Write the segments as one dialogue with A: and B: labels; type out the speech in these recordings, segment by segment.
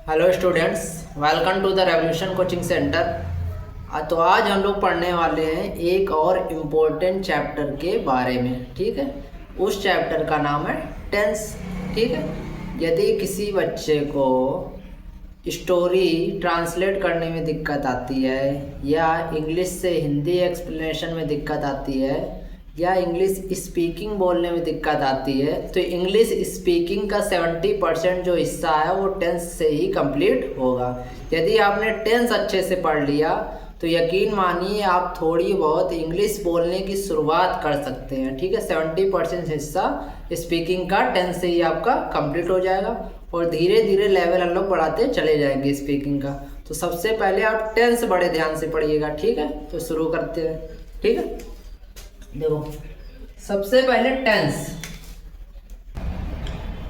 A: Hello students, welcome to the revolution coaching centre. तो आज हम लोग पढ़ने वाले हैं एक और इम्पोर्टेंट चैप्टर के बारे में। ठीक है, उस चैप्टर का नाम है टेंस। ठीक है, यदि किसी बच्चे को स्टोरी ट्रांसलेट करने में दिक्कत आती है, या इंग्लिश से हिंदी एक्सप्लेनेशन में दिक्कत आती है, या इंग्लिश स्पीकिंग बोलने में दिक्कत आती है, तो इंग्लिश स्पीकिंग का 70% जो हिस्सा है वो टेंस से ही कंप्लीट होगा। यदि आपने टेंस अच्छे से पढ़ लिया तो यकीन मानिए आप थोड़ी बहुत इंग्लिश बोलने की शुरुआत कर सकते हैं। ठीक है, 70% हिस्सा स्पीकिंग का टेंस से ही आपका कंप्लीट हो जाएगा और धीरे धीरे लेवल हम लोग बढ़ाते चले जाएंगे स्पीकिंग का। तो सबसे पहले आप टेंस बड़े ध्यान से पढ़िएगा। ठीक है, तो शुरू करते हैं। ठीक है, देखो सबसे पहले टेंस।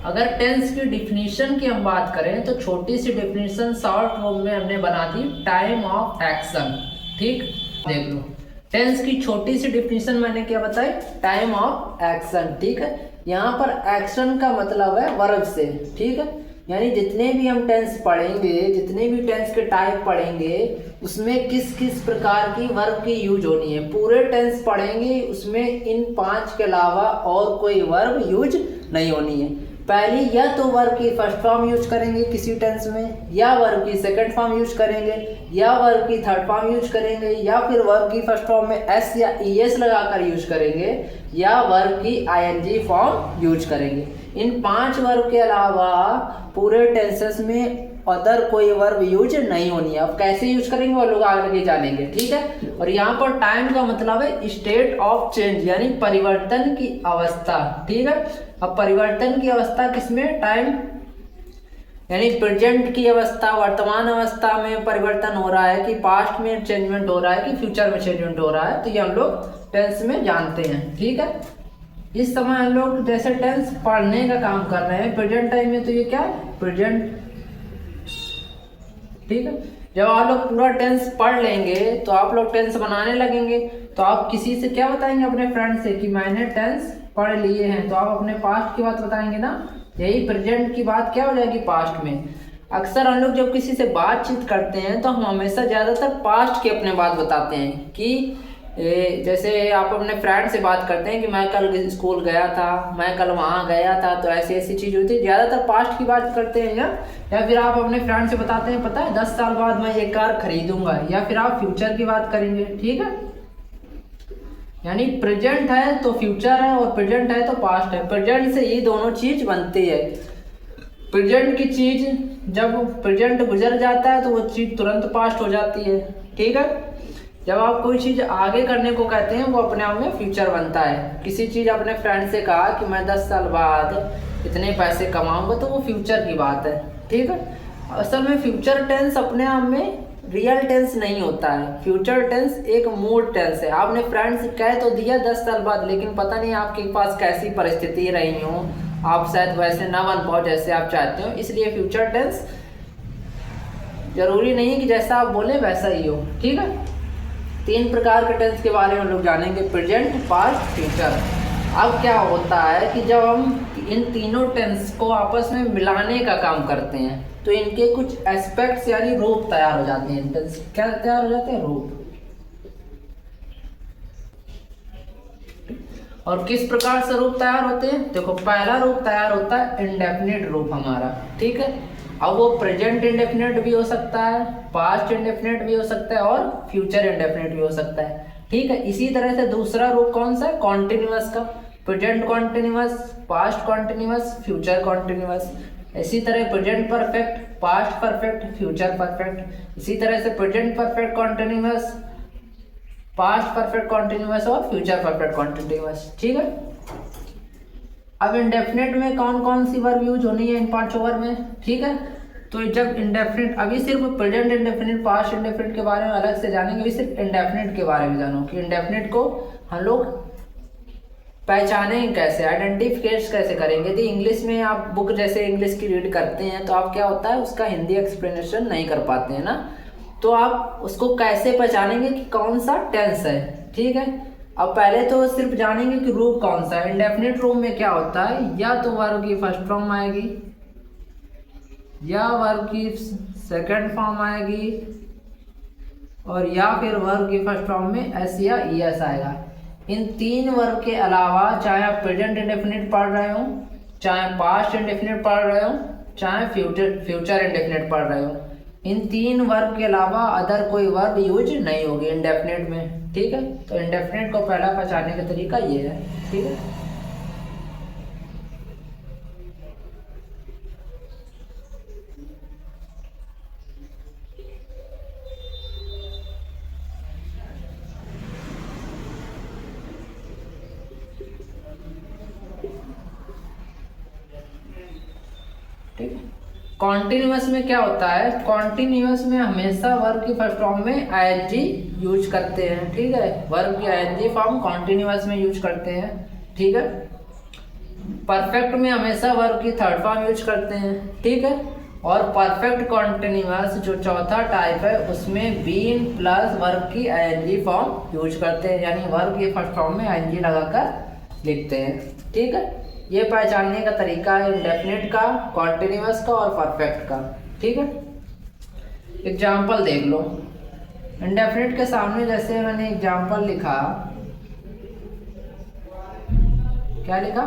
A: अगर टेंस की डिफिनीशन की हम बात करें तो छोटी सी डिफिनीशन शॉर्ट फॉर्म में हमने बना दी, टाइम ऑफ एक्शन। ठीक, देख लो टेंस की छोटी सी डिफिनीशन मैंने क्या बताई, टाइम ऑफ एक्शन। ठीक है, यहाँ पर एक्शन का मतलब है वर्ब से। ठीक है, यानी जितने भी हम टेंस पढ़ेंगे, जितने भी टेंस के टाइप पढ़ेंगे, उसमें किस किस प्रकार की वर्ब की यूज होनी है। पूरे टेंस पढ़ेंगे उसमें इन 5 के अलावा और कोई वर्ब यूज नहीं होनी है। पहली या तो वर्ब की फर्स्ट फॉर्म यूज करेंगे किसी टेंस में, या वर्ब की सेकंड फॉर्म यूज करेंगे, या वर्ब की थर्ड फॉर्म यूज करेंगे, या फिर वर्ब की फर्स्ट फॉर्म में एस या ईएस लगाकर यूज करेंगे, या वर्ब की आईएनजी फॉर्म यूज करेंगे। इन 5 वर्ब के अलावा पूरे टेंसेस में अदर कोई वर्ब यूज नहीं होनी है। अब कैसे यूज करेंगे वो लोग आगे जानेंगे। ठीक है, और यहाँ पर टाइम का मतलब है स्टेट ऑफ चेंज, यानी परिवर्तन की अवस्था। ठीक है, अब परिवर्तन की अवस्था किसमें, टाइम, यानी प्रेजेंट की अवस्था, वर्तमान अवस्था में परिवर्तन हो रहा है कि पास्ट में चेंजमेंट हो रहा है कि फ्यूचर में चेंजमेंट हो रहा है, तो ये हम लोग टेंस में जानते हैं। ठीक है, इस समय हम लोग जैसे टेंस पढ़ने का काम कर रहे हैं प्रेजेंट टाइम में, तो ये क्या है, प्रेजेंट। ठीक है, जब आप लोग पूरा टेंस पढ़ लेंगे तो आप लोग टेंस बनाने लगेंगे, तो आप किसी से क्या बताएंगे, अपने फ्रेंड से, कि मैंने टेंस पढ़ लिए हैं। तो आप अपने पास्ट की बात बताएंगे ना, यही प्रेजेंट की बात क्या हो जाएगी, पास्ट में। अक्सर हम लोग जब किसी से बातचीत करते हैं तो हम हमेशा ज़्यादातर पास्ट की अपने बात बताते हैं, कि जैसे आप अपने फ्रेंड से बात करते हैं कि मैं कल स्कूल गया था, मैं कल वहाँ गया था, तो ऐसी ऐसी चीज़ होती है, ज़्यादातर पास्ट की बात करते हैं। या फिर आप अपने फ्रेंड से बताते हैं, पता है 10 साल बाद मैं ये कार खरीदूंगा, या फिर आप फ्यूचर की बात करेंगे। ठीक है, यानी प्रेजेंट है तो फ्यूचर है, और प्रेजेंट है तो पास्ट है। प्रेजेंट से ये दोनों चीज़ बनती है। प्रेजेंट की चीज़ जब प्रेजेंट गुजर जाता है तो वो चीज़ तुरंत पास्ट हो जाती है। ठीक है, जब आप कोई चीज़ आगे करने को कहते हैं वो अपने आप में फ्यूचर बनता है। किसी चीज़ अपने फ्रेंड से कहा कि मैं 10 साल बाद इतने पैसे कमाऊंगा, तो वो फ्यूचर की बात है। ठीक है, असल में फ्यूचर टेंस अपने आप में रियल टेंस नहीं होता है। फ्यूचर टेंस एक मूड टेंस है। आपने फ्रेंड से कह तो दिया 10 साल बाद, लेकिन पता नहीं आपके पास कैसी परिस्थिति रही हो, आप शायद वैसे ना बन पाओ जैसे आप चाहते हो, इसलिए फ्यूचर टेंस जरूरी नहीं है कि जैसा आप बोले वैसा ही हो। ठीक है, 3 प्रकार के टेंस के बारे में हम लोग जानेंगे, प्रेजेंट, पास्ट, फ्यूचर। अब क्या होता है कि जब हम इन तीनों टेंस को आपस में मिलाने का काम करते हैं तो इनके कुछ एस्पेक्ट्स यानी रूप तैयार हो जाते हैं। टेंस क्या तैयार हो जाते हैं, रूप। और किस प्रकार से रूप तैयार होते हैं, देखो पहला रूप तैयार होता है इंडेफिनिट रूप हमारा। ठीक है, अब वो प्रेजेंट इंडेफिनिट भी हो सकता है, पास्ट इंडेफिनिट भी हो सकता है, और फ्यूचर इंडेफिनिट भी हो सकता है। ठीक है, इसी तरह से दूसरा रूप कौन सा है, कॉन्टिन्यूअस का, present continuous, past continuous, future continuous. इसी तरह present perfect, past perfect, future perfect. इसी तरह से present perfect continuous, past perfect continuous, और फ्यूचर परफेक्ट कॉन्टिन्यूअस। ठीक है, अब इंडेफिनिट में कौन कौन सी वर्ब यूज होनी है इन 5 वर्ब में। ठीक है, तो जब इंडेफिनिट, अभी सिर्फ प्रेजेंट इंडेफिनिट, पास्ट इंडेफिनिट के बारे में अलग से जानेंगे, अभी सिर्फ इंडेफिनिट के बारे में जानो कि इंडेफिनिट को हम लोग पहचानेंगे कैसे, आइडेंटिफिकेट कैसे करेंगे। यदि इंग्लिश में आप बुक जैसे इंग्लिश की रीड करते हैं तो आप क्या होता है उसका हिंदी एक्सप्लेनेशन नहीं कर पाते हैं ना, तो आप उसको कैसे पहचानेंगे कि कौन सा टेंस है। ठीक है, अब पहले तो सिर्फ जानेंगे कि रूप कौन सा है। इंडेफिनिट रूप में क्या होता है, या तो वर्ब की फर्स्ट फॉर्म आएगी, या वर्ब की सेकंड फॉर्म आएगी और या फिर वर्ब की फर्स्ट फॉर्म में एस या ई एस आएगा। इन तीन वर्ब के अलावा चाहे आप प्रेजेंट इंडेफिनिट पढ़ रहे हो, चाहे पास्ट इंडेफिनिट पढ़ रहे हो, चाहे फ्यूचर इंडेफिनिट पढ़ रहे हो, इन तीन वर्ब के अलावा अदर कोई वर्ब यूज नहीं होगी इंडेफिनिट में। ठीक है, तो इंडेफिनिट को पहला पहचानने का तरीका ये है। ठीक है, ठीक है। कॉन्टिन्यूअस में क्या होता है, कॉन्टिन्यूअस में हमेशा वर्ब की फर्स्ट फॉर्म में आईएनजी यूज करते हैं। ठीक है, वर्ब की आईएनजी फॉर्म कॉन्टिन्यूअस में यूज करते हैं। ठीक है, परफेक्ट में हमेशा वर्ब की थर्ड फॉर्म यूज करते हैं। ठीक है, और परफेक्ट कॉन्टिन्यूअस जो चौथा टाइप है उसमें बीन प्लस वर्ब की आईएनजी फॉर्म यूज करते हैं, यानी वर्ब की फर्स्ट फॉर्म में आईएनजी लगाकर लिखते हैं। ठीक है, ये पहचानने का तरीका है इंडेफिनिट का, कॉन्टिन्यूअस का और परफेक्ट का। ठीक है, एग्जाम्पल देख लो। इंडेफिनिट के सामने जैसे मैंने एग्जाम्पल लिखा, क्या लिखा,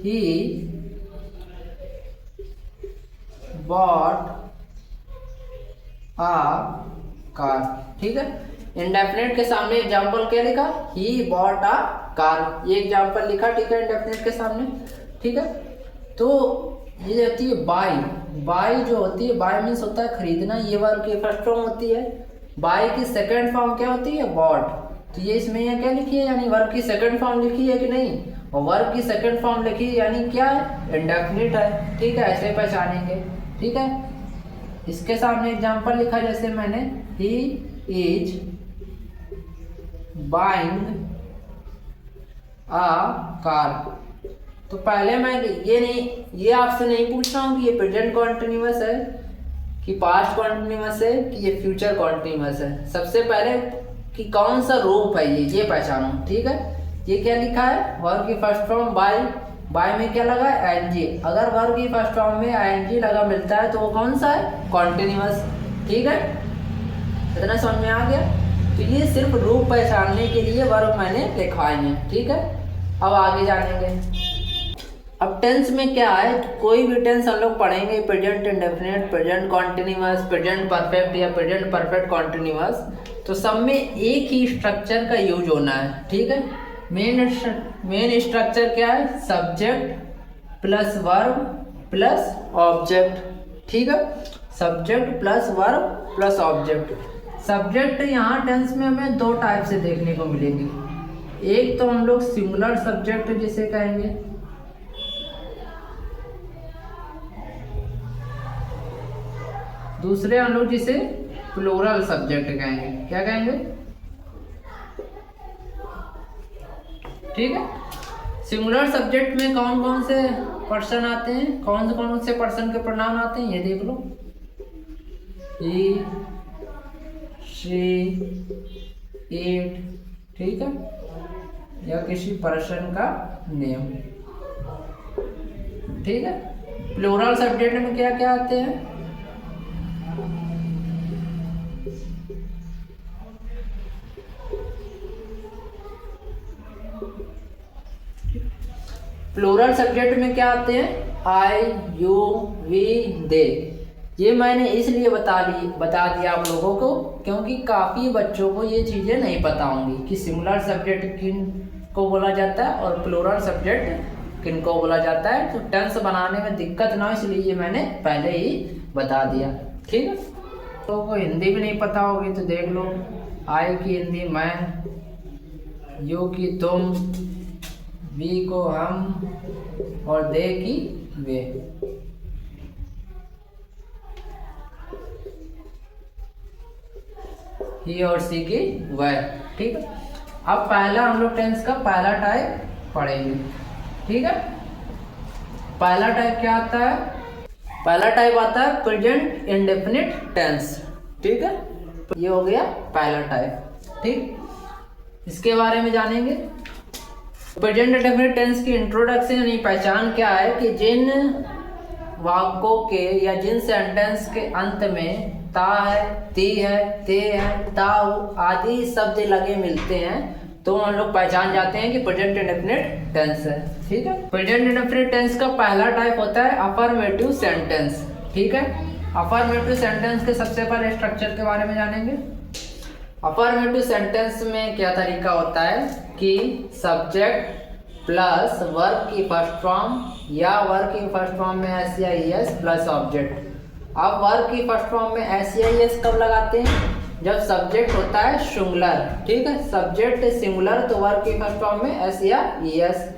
A: ही बॉट आ कार। ठीक है, इंडेफिनिट के सामने एग्जाम्पल क्या लिखा, ही बॉट आ कार, ये एग्जाम्पल लिखा। ठीक है, इंडेफिनिट के सामने। ठीक है, तो ये होती है बाई। बाई जो होती है, बाई मीन्स होता है खरीदना, ये वर्ब की फर्स्ट फॉर्म होती है। बाई की सेकंड फॉर्म क्या होती है, बॉट। तो ये इसमें ये क्या लिखी है, यानी वर्ब की सेकंड फॉर्म लिखी है कि नहीं, और वर्ब की सेकंड फॉर्म लिखी है यानी क्या है, इंडेफिनिट है। ठीक है, ऐसे पहचानेंगे। ठीक है, इसके सामने एग्जाम्पल लिखा जैसे मैंने, he is buying a car. तो पहले मैं ये आपसे नहीं पूछ रहा हूँ कि ये प्रेजेंट कॉन्टिन्यूअस है कि पास्ट कॉन्टिन्यूअस है कि ये फ्यूचर कॉन्टिन्यूअस है। सबसे पहले कि कौन सा रूप है ये पहचानो। ठीक है, ये क्या लिखा है, वर्ब की फर्स्ट फॉर्म बाय। बाय में क्या लगा, आईएनजी। अगर वर्ब की फर्स्ट फॉर्म में आईएनजी लगा मिलता है तो वो कौन सा है, कॉन्टिन्यूअस। ठीक है, इतना समझ में आ गया। तो ये सिर्फ रूप पहचानने के लिए वर्ब मैंने लिखवाए हैं। ठीक है, अब आगे जानेंगे। अब टेंस में क्या है, कोई भी टेंस हम लोग पढ़ेंगे, present indefinite, present continuous, present perfect या प्रेजेंट परफेक्ट कॉन्टिन्यूअस, तो सब में एक ही स्ट्रक्चर का यूज होना है। ठीक है, मेन स्ट्रक्चर क्या है, subject plus verb plus object. ठीक है, subject plus verb plus object. Subject यहाँ टेंस में हमें दो टाइप से देखने को मिलेंगे। एक तो हम लोग सिंगुलर सब्जेक्ट जिसे कहेंगे, दूसरे हम लोग जिसे प्लूरल सब्जेक्ट कहेंगे। क्या कहेंगे, ठीक है। सिंगुलर सब्जेक्ट में कौन कौन से पर्सन आते हैं, कौन से पर्सन के प्रोनाउन आते हैं, ये देख लो, ही, शी, इट। ठीक है, या किसी पर्सन का नेम। ठीक है, प्लूरल सब्जेक्ट में क्या क्या आते हैं, प्लूरल सब्जेक्ट में क्या आते हैं, आई, यू, वी, दे। ये मैंने इसलिए बता दिया आप लोगों को क्योंकि काफ़ी बच्चों को ये चीज़ें नहीं पता होंगी कि सिंगुलर सब्जेक्ट किन को बोला जाता है और प्लूरल सब्जेक्ट किन को बोला जाता है। तो टेंस बनाने में दिक्कत ना हो इसलिए ये मैंने पहले ही बता दिया। ठीक है, तो को हिंदी भी नहीं पता होगी तो देख लो, आई की हिंदी मैं, यू की तुम, वी को हम और दे की वे। ही और सी की वह। ठीक है, अब पहला हम लोग टेंस का पहला टाइप पढ़ेंगे। ठीक है, पहला टाइप क्या आता है, पहला टाइप आता है प्रेजेंट इंडेफिनिट टेंस। ठीक है, ये हो गया पहला टाइप। ठीक, इसके बारे में जानेंगे। प्रेजेंट इंडेफिनिट टेंस की इंट्रोडक्शन यानी पहचान क्या है कि जिन वाक्यों के या जिन सेंटेंस के अंत में ता है, ती है, ते है, ताऊ आदि शब्द लगे मिलते हैं तो हम लोग पहचान जाते हैं कि प्रेजेंट इंडेफिनिट टेंस है। ठीक है, प्रेजेंट इंडेफिनिट टेंस का पहला टाइप होता है अफर्मेटिव सेंटेंस। ठीक है, अफर्मेटिव सेंटेंस के सबसे पहले स्ट्रक्चर के बारे में जानेंगे। अफर्मेटिव सेंटेंस में क्या तरीका होता है कि सब्जेक्ट प्लस वर्ब की फर्स्ट फॉर्म या वर्ब की फर्स्ट फॉर्म में एस या एस प्लस ऑब्जेक्ट। अब वर्ब की फर्स्ट फॉर्म में एस या एस कब लगाते हैं? जब सब्जेक्ट होता है सिंगुलर। ठीक है, सब्जेक्ट सिंगुलर तो वर्ब की फर्स्ट फॉर्म में एस या एस।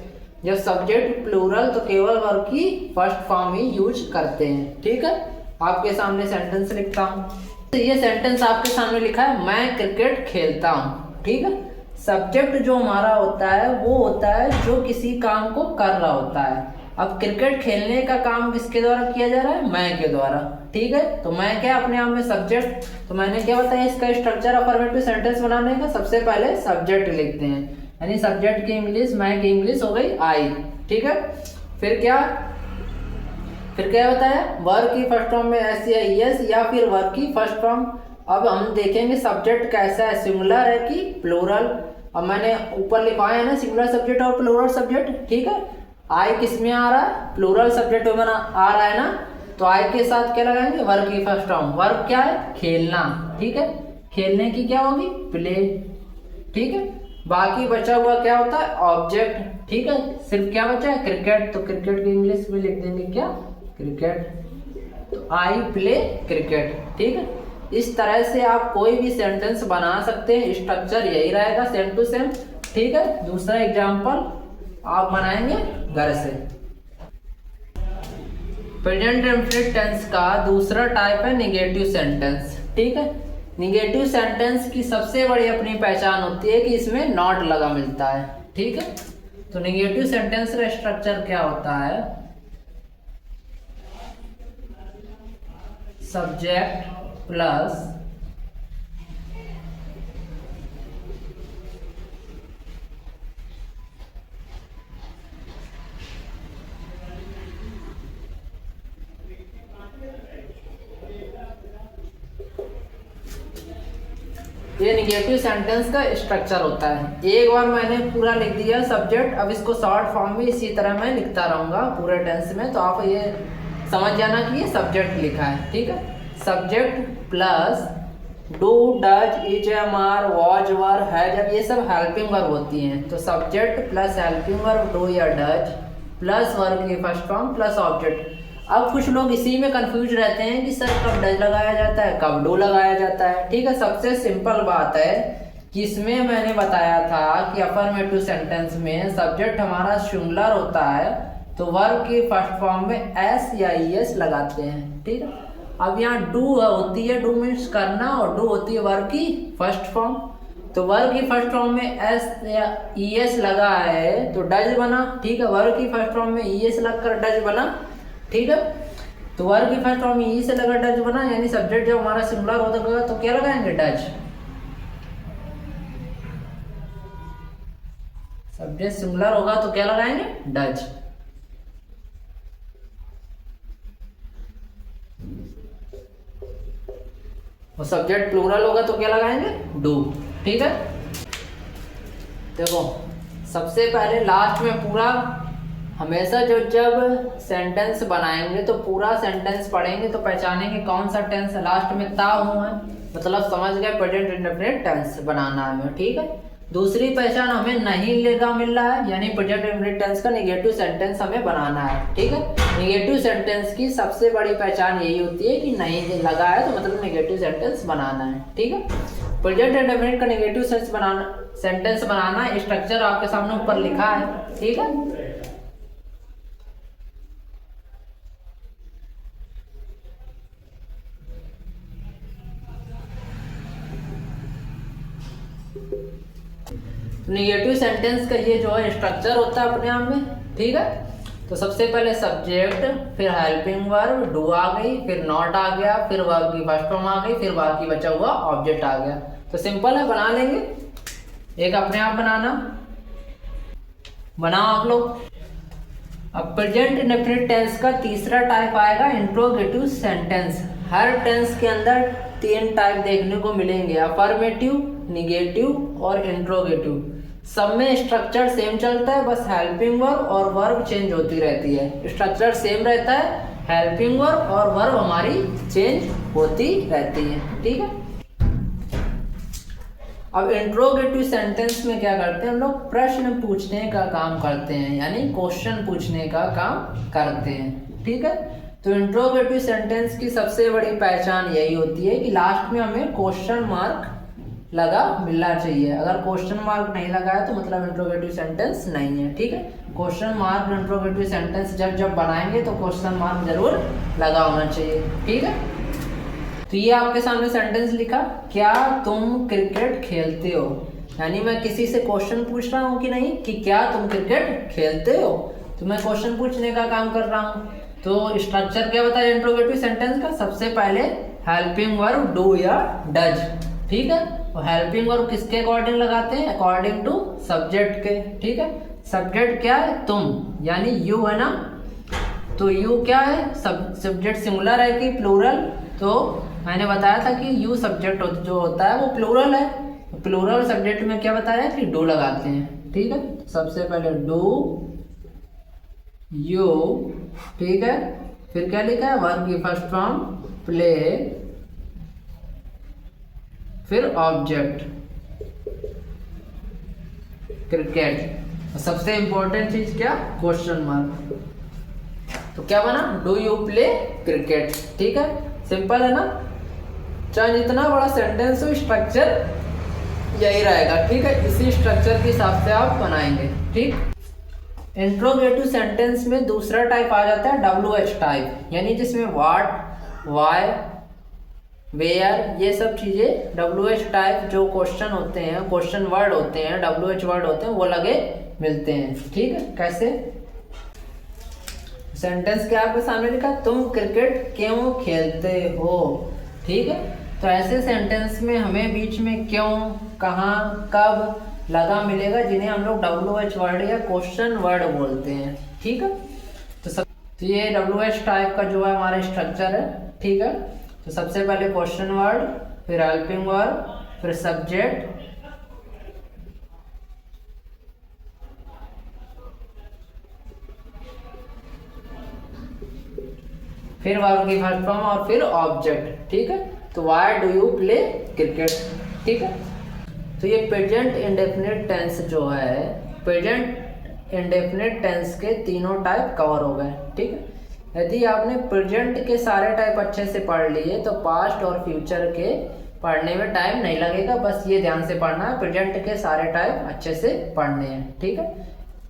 A: जब सब्जेक्ट प्लूरल तो केवल वर्ब की फर्स्ट फॉर्म ही यूज करते हैं। ठीक है, आपके सामने सेंटेंस लिखता हूँ। तो ये सेंटेंस आपके सामने लिखा है, मैं क्रिकेट खेलता हूँ। ठीक है, सब्जेक्ट जो हमारा होता है वो होता है जो किसी काम को कर रहा होता है। अब क्रिकेट खेलने का काम किसके द्वारा किया जा रहा है? मैं के द्वारा। ठीक है, तो मैं क्या अपने आप में सब्जेक्ट, तो मैंने क्या बताया इसका स्ट्रक्चर अफर्मेटिव सेंटेंस बनाने का। सबसे पहले सब्जेक्ट लिखते हैं, यानी सब्जेक्ट की इंग्लिश, मैं की इंग्लिश हो गई आई। ठीक है, फिर क्या बताया? वर्ब की फर्स्ट फॉर्म में एस या एस या फिर वर्ब की फर्स्ट फॉर्म। अब हम देखेंगे सब्जेक्ट कैसा है, सिंगुलर है कि प्लूरल। अब मैंने ऊपर लिखवाया है ना सिंगुलर सब्जेक्ट और प्लूरल सब्जेक्ट। ठीक है, आई किस में आ रहा है? प्लूरल सब्जेक्ट में आ रहा है ना, तो आई के साथ क्या लगाएंगे? वर्ब की फर्स्ट फॉर्म। वर्ब क्या है? खेलना। ठीक है, खेलने की क्या होगी? प्ले। ठीक है, बाकी बचा हुआ क्या होता है? ऑब्जेक्ट। ठीक है, सिर्फ क्या बचा है? क्रिकेट। तो क्रिकेट की इंग्लिश में लिख देंगे क्या? क्रिकेट। तो आई प्ले क्रिकेट। ठीक है, इस तरह से आप कोई भी सेंटेंस बना सकते हैं, स्ट्रक्चर यही रहेगा सेम टू सेम। ठीक है, दूसरा एग्जांपल आप बनाएंगे घर से। प्रेजेंट इंडेफिनिट टेंस का दूसरा टाइप है निगेटिव सेंटेंस। ठीक है, निगेटिव सेंटेंस की सबसे बड़ी अपनी पहचान होती है कि इसमें नॉट लगा मिलता है। ठीक है, तो निगेटिव सेंटेंस का स्ट्रक्चर क्या होता है? सब्जेक्ट प्लस ये निगेटिव सेंटेंस का स्ट्रक्चर होता है। एक बार मैंने पूरा लिख दिया सब्जेक्ट, अब इसको शॉर्ट फॉर्म में इसी तरह मैं लिखता रहूंगा पूरे टेंस में, तो आप ये समझ जाना कि ये सब्जेक्ट लिखा है। ठीक है, subject plus do, does, is, am, are, was, were, has, अब ये सब हेल्पिंग वर्ब होती हैं। तो subject plus helping verb do या डज प्लस वर्ब की फर्स्ट फॉर्म प्लस ऑब्जेक्ट। अब कुछ लोग इसी में कंफ्यूज रहते हैं कि सर कब डज लगाया जाता है, कब डू लगाया जाता है। ठीक है, सबसे सिंपल बात है कि इसमें मैंने बताया था कि अफर्मेटिव सेंटेंस में सब्जेक्ट हमारा सिंगुलर होता है तो वर्ब की फर्स्ट फॉर्म में एस या एस लगाते हैं। ठीक है, अब यहाँ डू होती है, डू मीन्स करना, और डू होती है वर्ब की फर्स्ट फॉर्म। तो वर्ब की फर्स्ट फॉर्म में एस या एस लगा है तो डज बना। ठीक है, वर्ब की फर्स्ट फॉर्म में एस लगकर डज बना। ठीक है, तो वर्ब की फर्स्ट फॉर्म में ई से लगा डज बना, यानी सब्जेक्ट जब हमारा सिंगुलर होगा तो क्या लगाएंगे? डज। सब्जेक्ट सिंगुलर होगा तो क्या लगाएंगे? डज। और सब्जेक्ट प्लूरल होगा तो क्या लगाएंगे? डू। ठीक है, देखो सबसे पहले लास्ट में पूरा हमेशा जब सेंटेंस बनाएंगे तो पूरा सेंटेंस पढ़ेंगे तो पहचानेंगे कौन सा टेंस लास्ट में ता हूँ है, मतलब समझ गए प्रेजेंट इंडेफिनिट टेंस बनाना है। ठीक है, दूसरी पहचान हमें नहीं लेगा मिल रहा है, यानी प्रेजेंट इंडेफिनिट टेंस का नेगेटिव सेंटेंस हमें बनाना है। ठीक है, नेगेटिव सेंटेंस की सबसे बड़ी पहचान यही होती है कि नहीं लगा है तो मतलब नेगेटिव सेंटेंस बनाना है। ठीक है, प्रेजेंट इंडेफिनिट का नेगेटिव सेंटेंस बनाना स्ट्रक्चर आपके सामने ऊपर लिखा है। ठीक है, नेगेटिव सेंटेंस का ये जो है स्ट्रक्चर होता है अपने आप में। ठीक है, तो सबसे पहले सब्जेक्ट, फिर हेल्पिंग वर्ब डू आ गई, फिर नॉट आ गया, फिर वर्ब की फर्स्ट फॉर्म आ गई, फिर बाकी बचा हुआ ऑब्जेक्ट आ गया। तो सिंपल है, बना लेंगे। एक अपने आप बनाना, बनाओ आप लोग। अब प्रेजेंट इंडेफिनिट टेंस का तीसरा टाइप आएगा इंट्रोगेटिव सेंटेंस। हर टेंस के अंदर 3 टाइप देखने को मिलेंगे, अफर्मेटिव, निगेटिव और इंट्रोगेटिव। सब में स्ट्रक्चर सेम चलता है, बस हेल्पिंग वर्ब और वर्ब चेंज होती रहती है। स्ट्रक्चर सेम रहता है, हेल्पिंग वर्ब और वर्ब हमारी चेंज होती रहती है, ठीक है। अब इंट्रोगेटिव सेंटेंस में क्या करते हैं हम लोग, प्रश्न पूछने का काम करते हैं, यानी क्वेश्चन पूछने का काम करते हैं, ठीक है। तो इंट्रोगेटिव सेंटेंस की सबसे बड़ी पहचान यही होती है कि लास्ट में हमें क्वेश्चन मार्क लगा मिलना चाहिए। अगर क्वेश्चन मार्क नहीं लगा है तो मतलब इंट्रोगेटिव सेंटेंस नहीं है, ठीक है। क्वेश्चन मार्क इंट्रोगेटिव सेंटेंस जब बनाएंगे तो क्वेश्चन मार्क जरूर लगा होना चाहिए, ठीक है। तो ये आपके सामने सेंटेंस लिखा, क्या तुम क्रिकेट खेलते हो, यानी मैं किसी से क्वेश्चन पूछ रहा हूँ कि नहीं कि क्या तुम क्रिकेट खेलते हो, तो मैं क्वेश्चन पूछने का काम कर रहा हूँ। तो स्ट्रक्चर क्या बताया इंट्रोगेटिव सेंटेंस का, सबसे पहले हेल्पिंग वर्ब डू या डज, ठीक है। और हेल्पिंग वर्ब किसके अकॉर्डिंग लगाते हैं, अकॉर्डिंग टू सब्जेक्ट के, ठीक है। सब्जेक्ट क्या है, तुम, यानी यू है ना, तो यू क्या है, सब्जेक्ट सिंगुलर है कि प्लूरल, तो मैंने बताया था कि यू सब्जेक्ट जो होता है वो प्लूरल है। प्लूरल सब्जेक्ट में क्या बताया कि डू लगाते हैं, ठीक है। सबसे पहले डू यू, ठीक है। फिर क्या लिखा है, वर्ब की फर्स्ट फॉर्म प्ले, फिर ऑब्जेक्ट क्रिकेट, सबसे इंपॉर्टेंट चीज क्या, क्वेश्चन मार्क। तो क्या बना, डू यू प्ले क्रिकेट, ठीक है। सिंपल है ना, चाहे जितना बड़ा सेंटेंस हो स्ट्रक्चर यही रहेगा, ठीक है। इसी स्ट्रक्चर के हिसाब से आप बनाएंगे, ठीक। इंट्रोगेटिव सेंटेंस में दूसरा टाइप आ जाता है WH टाइप, यानी जिसमें व्हाट, व्हाई, वेयर, ये सब चीजें WH टाइप जो क्वेश्चन होते हैं, क्वेश्चन वर्ड होते हैं, WH वर्ड होते हैं, वो लगे मिलते हैं, ठीक है। कैसे, सेंटेंस क्या आपके सामने लिखा, तुम क्रिकेट क्यों खेलते हो, ठीक है। तो ऐसे सेंटेंस में हमें बीच में क्यों, कहाँ, कब लगा मिलेगा, जिन्हें हम लोग WH वर्ड या क्वेश्चन वर्ड बोलते हैं, ठीक है। तो ये WH टाइप का जो है हमारा स्ट्रक्चर है, ठीक है। तो सबसे पहले क्वेश्चन वर्ड, फिर हेल्पिंग वर्ब, फिर सब्जेक्ट, फिर वर्ब की फर्स्ट फॉर्म और फिर ऑब्जेक्ट, ठीक है। तो why do you play cricket, ठीक है। तो ये प्रेजेंट इंडेफिनिट टेंस जो है, प्रेजेंट इंडेफिनिट टेंस के तीनों टाइप कवर हो गए, ठीक है। यदि आपने प्रेजेंट के सारे टाइप अच्छे से पढ़ लिए तो पास्ट और फ्यूचर के पढ़ने में टाइम नहीं लगेगा, बस ये ध्यान से पढ़ना है, प्रेजेंट के सारे टाइप अच्छे से पढ़ने हैं, ठीक है।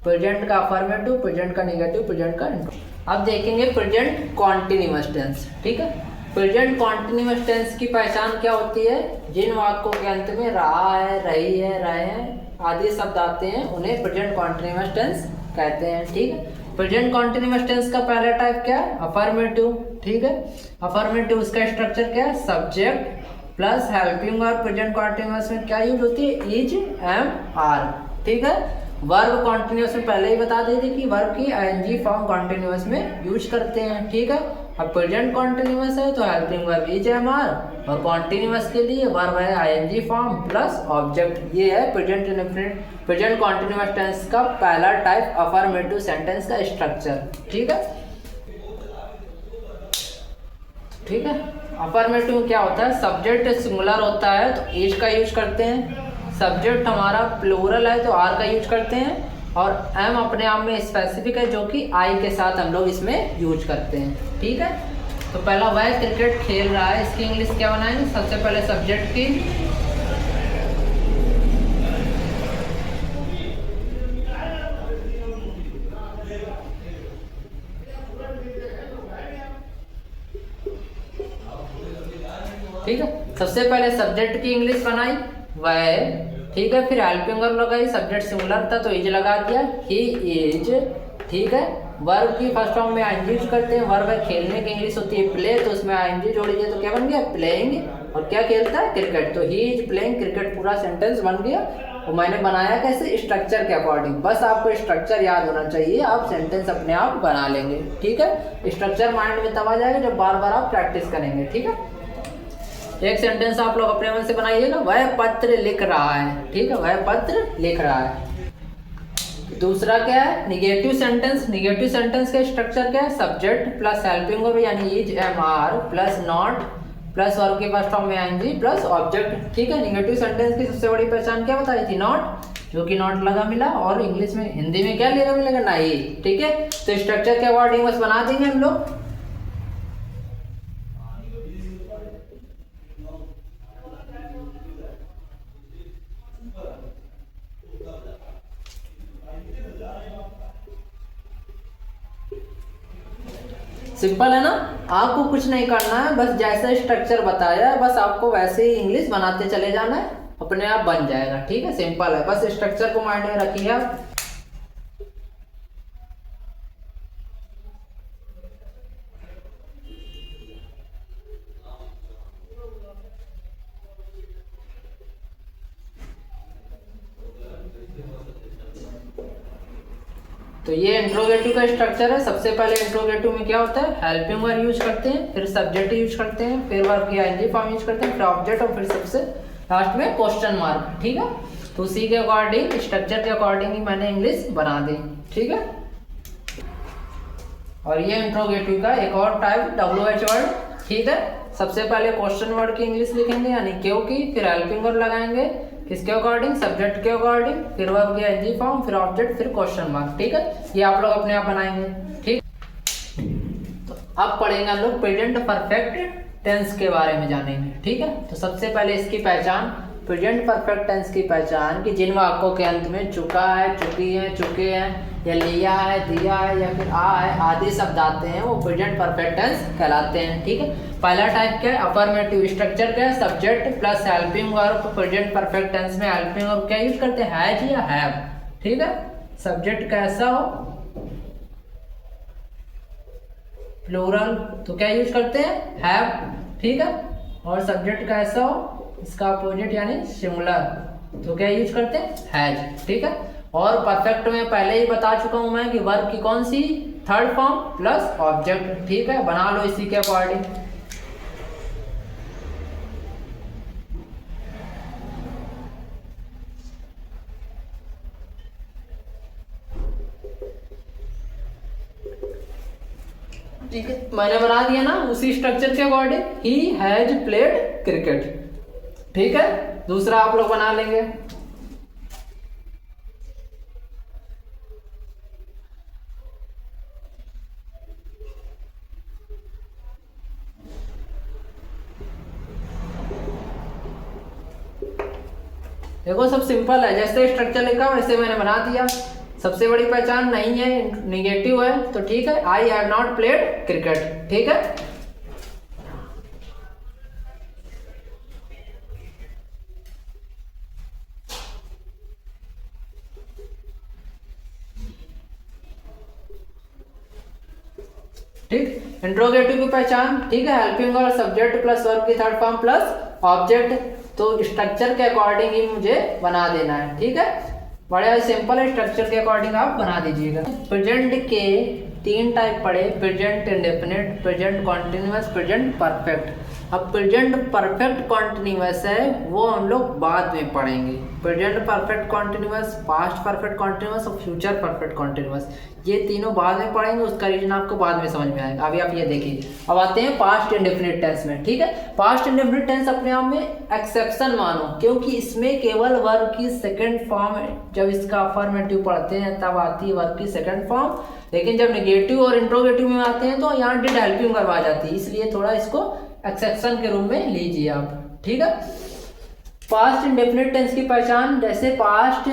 A: प्रेजेंट का अफर्मेटिव, प्रेजेंट का नेगेटिव, प्रेजेंट का इंट्रो। अब देखेंगे प्रेजेंट कॉन्टिन्यूअस टेंस, ठीक है। प्रेजेंट कॉन्टिन्यूअस टेंस की पहचान क्या होती है, जिन वाक्यों के अंत में रहा है, रही है, रहे हैं आदि शब्द आते हैं उन्हें प्रेजेंट कॉन्टिन्यूअस टेंस कहते हैं, ठीक है। प्रेजेंट कॉन्टिन्यूअस टेंस का पहला टाइप क्या है, अफर्मेटिव, ठीक है। अफर्मेटिव उसका स्ट्रक्चर क्या है, subject plus helping verb. Present continuous में क्या यूज होती है, इज, एम, आर, ठीक है। वर्ब कॉन्टिन्यूअस में पहले ही बता दी थी कि वर्ब की आईएनजी फॉर्म कॉन्टिन्यूअस में यूज करते हैं, ठीक है। अब प्रेजेंट कॉन्टिन्यूअस है तो helping verb is, am, are, और कॉन्टिन्यूअस के लिए वर्ब है आईएनजी फॉर्म प्लस ऑब्जेक्ट। ये है प्रेजेंट कॉन्टिन्यूअस टेंस का पहला टाइप, अफर्मेटिव सेंटेंस का स्ट्रक्चर, ठीक है। ठीक है, अफर्मेटिव क्या होता है, सब्जेक्ट सिंगुलर होता है तो इज का यूज करते हैं, सब्जेक्ट हमारा प्लूरल है तो आर का यूज करते हैं, और एम अपने आप में स्पेसिफिक है जो कि आई के साथ हम लोग इसमें यूज करते हैं, ठीक है। तो पहला वह क्रिकेट खेल रहा है, इसकी इंग्लिश क्या बनाएंगे, सबसे पहले सब्जेक्ट की, ठीक है। सबसे पहले सब्जेक्ट की इंग्लिश बनाई वह, ठीक है। फिर हेल्पिंग वर्ब लगाई, सब्जेक्ट सिंगुलर था तो इज लगा दिया, ही इज, ठीक है। वर्ब की फर्स्ट फॉर्म में आईएनजी यूज करते हैं, वर्ब है खेलने की इंग्लिश होती है प्ले, तो उसमें आईएनजी जोड़ दिया तो क्या बन गया, प्लेइंग। और क्या खेलता है, क्रिकेट, तो ही इज प्लेइंग क्रिकेट, पूरा सेंटेंस बन गया। वो मैंने बनाया कैसे, स्ट्रक्चर के अकॉर्डिंग। बस आपको स्ट्रक्चर याद होना चाहिए, आप सेंटेंस अपने आप बना लेंगे। ठीक है, स्ट्रक्चर माइंड में तब आ जाएगा जब बार बार आप प्रैक्टिस करेंगे। ठीक है, एक सेंटेंस आप लोग अपने मन से बनाइएगा, वह पत्र लिख रहा है। ठीक है, वह पत्र लिख रहा है। दूसरा क्या है, निगेटिव सेंटेंस। निगेटिव सेंटेंस का स्ट्रक्चर क्या है, सब्जेक्ट प्लस हेल्पिंग वर्ब यानी is am are plus not plus verb के फर्स्ट फॉर्म में आएंगी प्लस ऑब्जेक्ट। ठीक है, निगेटिव सेंटेंस की सबसे बड़ी पहचान क्या बताई थी, नॉट, जो कि नॉट लगा मिला, और इंग्लिश में हिंदी में क्या लगा मिलेगा, नहीं। ठीक है, तो स्ट्रक्चर के अकॉर्डिंग बस बना देंगे हम लोग। सिंपल है ना, आपको कुछ नहीं करना है, बस जैसा स्ट्रक्चर बताया है बस आपको वैसे ही इंग्लिश बनाते चले जाना है, अपने आप बन जाएगा। ठीक है, सिंपल है, बस स्ट्रक्चर को माइंड में रखिए आप। तो ये इंट्रोगेटिव का स्ट्रक्चर है। सबसे पहले इंट्रोगेटिव में क्या होता है, हेल्पिंग वर्ब यूज करते हैं, फिर सब्जेक्ट यूज करते हैं, फिर वर्ब की आईएनजी फॉर्म यूज करते हैं, फिर ऑब्जेक्ट, और फिर सबसे लास्ट में क्वेश्चन मार्क। ठीक है, तो उसी के अकॉर्डिंग, स्ट्रक्चर के अकॉर्डिंग ही मैंने इंग्लिश बना दी। ठीक है, और ये इंट्रोगेटिव का एक और टाइप WH वर्ड। ठीक है, सबसे पहले क्वेश्चन वर्ड की इंग्लिश लिखेंगे यानी क्यों की, फिर हेल्पिंग वर्ब लगाएंगे किसके अकॉर्डिंग, सब्जेक्ट के अकॉर्डिंग, फिर वर्ब की आईएनजी फॉर्म, फिर ऑब्जेक्ट, फिर क्वेश्चन मार्क। ठीक है, ये आप लोग अपने आप बनाएंगे। ठीक, तो अब पढ़ेंगे हम लोग प्रेजेंट परफेक्ट टेंस के बारे में जानेंगे। ठीक है, तो सबसे पहले इसकी पहचान, प्रेजेंट परफेक्ट टेंस की पहचान कि जिन वाक्यों के अंत में चुका है, चुकी है, चुके हैं, या लिया है, दिया है, या फिर आ है आदि शब्द आते हैं, वो प्रेजेंट परफेक्ट टेंस कहलाते हैं। ठीक है, पहला टाइप क्या है, अफर्मेटिव। स्ट्रक्चर क्या है, subject plus helping verb. Present perfect tense में हेल्पिंग वर्ब क्या यूज करते हैं, हैज या हैव। ठीक है, सब्जेक्ट कैसा हो, प्लूरल, तो क्या यूज करते हैं, हैव। ठीक है, और सब्जेक्ट कैसा हो, इसका अपोजिट यानी सिंगुलर, तो क्या यूज करते हैं, हैज। ठीक है, और परफेक्ट में पहले ही बता चुका हूं मैं कि वर्ब की कौन सी, थर्ड फॉर्म प्लस ऑब्जेक्ट। ठीक है, बना लो इसी के अकॉर्डिंग। ठीक है, मैंने बना दिया ना उसी स्ट्रक्चर के according, he has played cricket. ठीक है, दूसरा आप लोग बना लेंगे। देखो सब सिंपल है, जैसे स्ट्रक्चर लिखा वैसे मैंने बना दिया। सबसे बड़ी पहचान नहीं है, निगेटिव है, तो ठीक है, I have not played cricket. ठीक है, ठीक, इंट्रोगेटिव की पहचान। ठीक है, हेल्पिंग और सब्जेक्ट प्लस वर्ब की थर्ड फॉर्म प्लस ऑब्जेक्ट, तो स्ट्रक्चर के अकॉर्डिंग ही मुझे बना देना है। ठीक है, बड़ा सिंपल है, स्ट्रक्चर के अकॉर्डिंग आप बना दीजिएगा। प्रेजेंट के तीन टाइप पढ़े, present indefinite, present continuous, present perfect. अब प्रेजेंट परफेक्ट कॉन्टिन्यूअस है वो हम लोग बाद में पढ़ेंगे। Present perfect continuous, past perfect continuous और फ्यूचर परफेक्ट कॉन्टिन्यूअस, ये तीनों बाद में पढ़ेंगे, उसका रीजन आपको बाद में समझ में आएगा। अभी आप ये देखिए, अब आते हैं पास्ट इंडेफिनिट टेंस में। ठीक है, पास्ट इंडेफिनिट टेंस अपने आप में एक्सेप्शन मानो, क्योंकि इसमें केवल वर्ब की सेकंड फॉर्म, जब इसका अफर्मेटिव पढ़ते हैं तब आती है वर्ब की सेकंड फॉर्म, लेकिन जब नेगेटिव और इंट्रोगेटिव में आते हैं तो यहाँ डिड हेल्पिंग वर्ब आ जाती है, इसलिए थोड़ा इसको एक्सेप्शन के रूप में लीजिए आप। ठीक है, पास्ट इंडेफिनिट टेंस की पहचान, जैसे पास्ट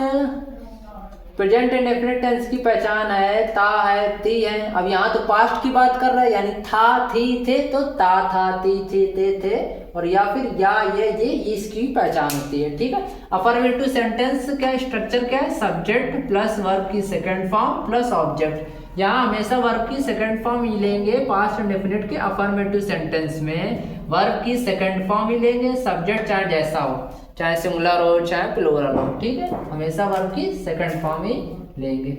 A: प्रेजेंट इंडेफिनिट टेंस की पहचान है ता है, ती है। अब यहाँ तो पास्ट की बात कर रहा है, यानी था, थी, थे, तो ता, था, ती, थी, थे, और या फिर या, ये इसकी पहचान होती है। ठीक है, अफर्मेटिव सेंटेंस का स्ट्रक्चर क्या है, सब्जेक्ट प्लस वर्ब की सेकंड फॉर्म प्लस ऑब्जेक्ट। यहाँ हमेशा वर्ब की सेकंड फॉर्म ही लेंगे पास्ट इंडेफिनिट के अफर्मेटिव सेंटेंस में, वर्ब की सेकंड फॉर्म ही लेंगे, सब्जेक्ट चाहे जैसा हो, चाहे सिंगुलर हो चाहे प्लूरल हो, ठीक है, हमेशा वर्ब की सेकंड फॉर्म ही लेंगे।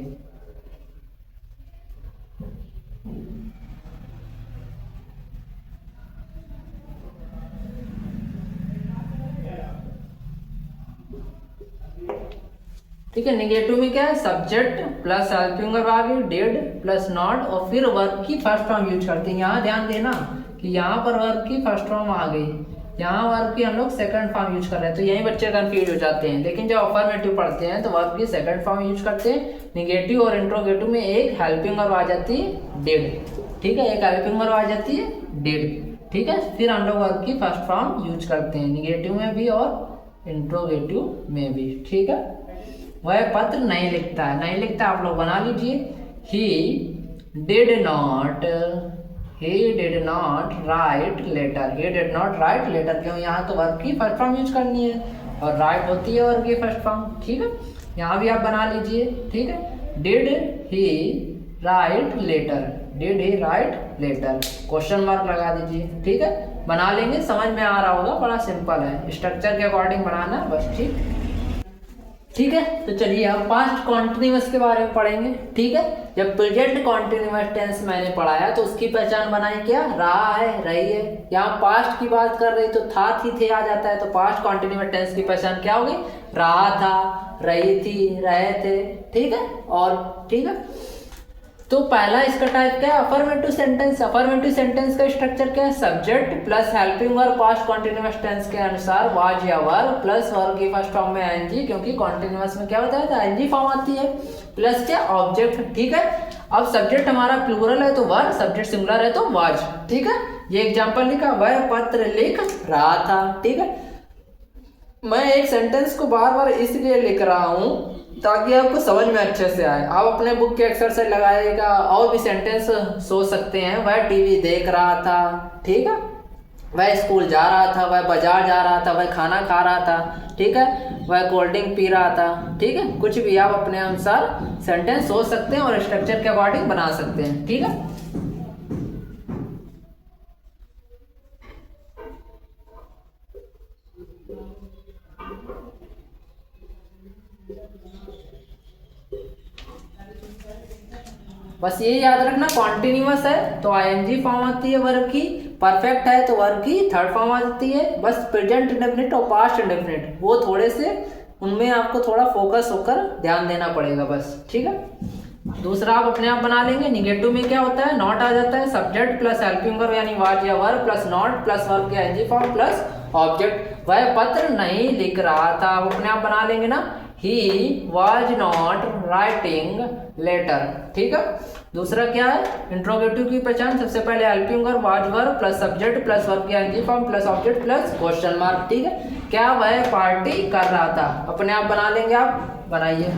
A: ठीक है, निगेटिव में क्या है, सब्जेक्ट प्लस हेल्पिंग वर्ब आ गई, डिड प्लस नॉट, और फिर वर्ब की फर्स्ट फॉर्म यूज करते हैं। यहाँ ध्यान देना कि यहाँ पर वर्ब की फर्स्ट फॉर्म आ गई, यहाँ वर्ब की हम लोग सेकंड फॉर्म यूज कर रहे हैं, तो यही बच्चे कंफ्यूज हो जाते हैं। लेकिन जब अफर्मेटिव पढ़ते हैं तो वर्ब की सेकंड फॉर्म यूज करते हैं। निगेटिव और इंट्रोगेटिव में एक हेल्पिंग वर्ब आ जाती है डिड, ठीक है, एक हेल्पिंग वर्ब आ जाती है डिड, ठीक है, फिर हम लोग वर्ब की फर्स्ट फॉर्म यूज करते हैं निगेटिव में भी और इंट्रोगेटिव में भी, ठीक है। वह पत्र नहीं लिखता है, नहीं लिखता आप लोग बना लीजिए, he did not write letter, he did not write letter, क्यों, यहाँ तो वर्ब की फर्स्ट फॉर्म यूज करनी है और राइट होती है वर्ब की फर्स्ट फॉर्म, ठीक है, यहाँ भी आप बना लीजिए, ठीक है। Did he write letter, did he write letter, question mark लगा दीजिए, ठीक है, बना लेंगे, समझ में आ रहा होगा, बड़ा सिंपल है, स्ट्रक्चर के अकॉर्डिंग बनाना बस, ठीक है। तो चलिए अब पास्ट कॉन्टिन्यूअस के बारे में पढ़ेंगे, ठीक है। जब प्रेजेंट कॉन्टिन्यूअस टेंस मैंने पढ़ाया तो उसकी पहचान बनाई क्या, रहा है, रही है। यहाँ पास्ट की बात कर रही तो था, थी, थे आ जाता है, तो पास्ट कॉन्टिन्यूअस टेंस की पहचान क्या होगी, रहा था, रही थी, रहे थे, ठीक है, और ठीक है। तो पहला इसका टाइप क्या है, अफर्मेटिव सेंटेंस। अफर्मेटिव सेंटेंस का स्ट्रक्चर क्या है, subject plus helping verb past continuous tense के अनुसार वाज या वर प्लस वर्ब की फर्स्ट फॉर्म में आईएनजी, क्योंकि कॉन्टिन्यूअस में क्या होता है, आईएनजी फॉर्म आती है, प्लस क्या, ऑब्जेक्ट, ठीक है। अब सब्जेक्ट हमारा प्लूरल है तो वर, सब्जेक्ट सिंगुलर है तो वाज, ठीक है। ये एग्जाम्पल लिखा, वह पत्र लिख रहा था, ठीक है। मैं एक सेंटेंस को बार बार इसलिए लिख रहा हूँ ताकि आपको समझ में अच्छे से आए। आप अपने बुक के एक्सरसाइज लगाइएगा, और भी सेंटेंस सोच सकते हैं, वह टीवी देख रहा था, ठीक है, वह स्कूल जा रहा था, वह बाजार जा रहा था, वह खाना खा रहा था, ठीक है, वह कोल्ड ड्रिंक पी रहा था, ठीक है, कुछ भी आप अपने अनुसार सेंटेंस सोच सकते हैं और स्ट्रक्चर के अकॉर्डिंग बना सकते हैं, ठीक है। बस ये याद रखना, कॉन्टिन्यूअस है तो आईएनजी फॉर्म आती है वर्ब की, परफेक्ट है तो वर्ब की थर्ड फॉर्म आती है। बस प्रेजेंट इंडेफिनिट और पास्ट इंडेफिनिट वो थोड़े से, उनमें आपको थोड़ा फोकस होकर ध्यान देना पड़ेगा बस, ठीक है। दूसरा आप अपने आप बना लेंगे। निगेटिव में क्या होता है, नॉट आ जाता है, सब्जेक्ट प्लस हेल्पिंग वर्ब यानी वाज या verb plus not plus verb के आईएनजी फॉर्म प्लस ऑब्जेक्ट। वह पत्र नहीं लिख रहा था, आप अपने आप बना लेंगे ना, he was not writing letter, ठीक है। दूसरा क्या है, इंट्रोगेटिव की पहचान, सबसे पहले helping verb was verb plus subject plus verb की ING form plus object plus question mark, ठीक है। क्या वह पार्टी कर रहा था, अपने आप बना लेंगे, आप बनाइए।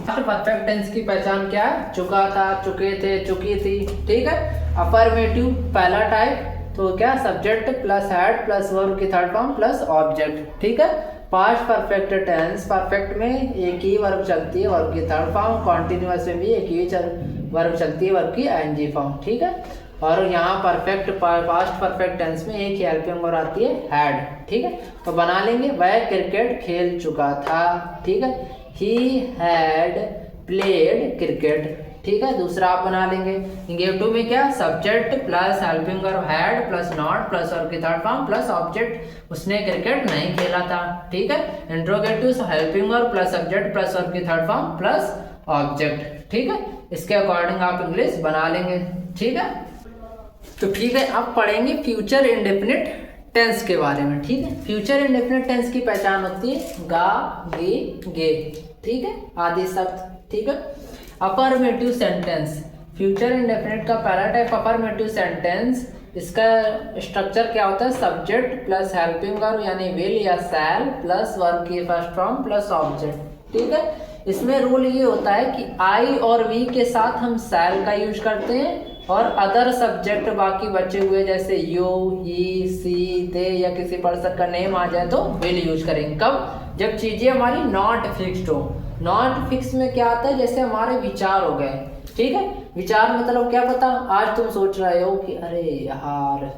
A: परफेक्ट टेंस की पहचान क्या है, चुका था, चुके थे, चुकी थी, ठीक है। अफर्मेटिव पहला टाइप, तो क्या, subject plus had plus verb की थर्ड फॉर्म प्लस ऑब्जेक्ट, ठीक है। पास्ट परफेक्ट टेंस, परफेक्ट में एक ही वर्ब चलती है, वर्ब की थर्ड फॉर्म, कॉन्टिन्यूअस में भी एक ही वर्ब चलती है, वर्ब की आईएनजी फॉर्म, ठीक है। और यहाँ परफेक्ट पास्ट परफेक्ट टेंस में एक ही हेल्पिंग वर्ब आती है, हैड, ठीक है। तो बना लेंगे, वह क्रिकेट खेल चुका था, ठीक है, ही हैड प्लेड क्रिकेट, ठीक है। दूसरा आप बना लेंगे। निगेटिव में क्या, subject plus helping verb had plus not plus verb की थर्ड फॉर्म प्लस ऑब्जेक्ट, उसने क्रिकेट नहीं खेला था, ठीक है। Interrogative helping verb plus subject plus verb की थर्ड फॉर्म प्लस ऑब्जेक्ट, ठीक है। इसके अकॉर्डिंग आप इंग्लिश बना लेंगे, ठीक है। तो ठीक है, अब पढ़ेंगे फ्यूचर इंडेफिनिट टेंस के बारे में, ठीक है। फ्यूचर इंडेफिनिट टेंस की पहचान होती है गा, गे, गे, ठीक है, आदि शब्द, ठीक है। अफर्मेटिव सेंटेंस, फ्यूचर इंडेफिनिट का पहला टाइप अफर्मेटिव सेंटेंस, इसका स्ट्रक्चर क्या होता है, सब्जेक्ट प्लस हेल्पिंग वर्ब यानी विल या शैल प्लस वर्ब की फर्स्ट फॉर्म प्लस ऑब्जेक्ट, ठीक है। इसमें रूल ये होता है कि आई और वी के साथ हम शैल का यूज करते हैं, और अदर सब्जेक्ट बाकी बचे हुए जैसे यू, ही, सी, दे या किसी पर्सन का नेम आ जाए तो विल यूज करेंगे। कब, जब चीजें हमारी नॉट फिक्स्ड हो। नॉट फिक्स में क्या आता है, जैसे हमारे विचार हो गए, ठीक है। विचार मतलब क्या पता, आज तुम सोच रहे हो कि अरे यार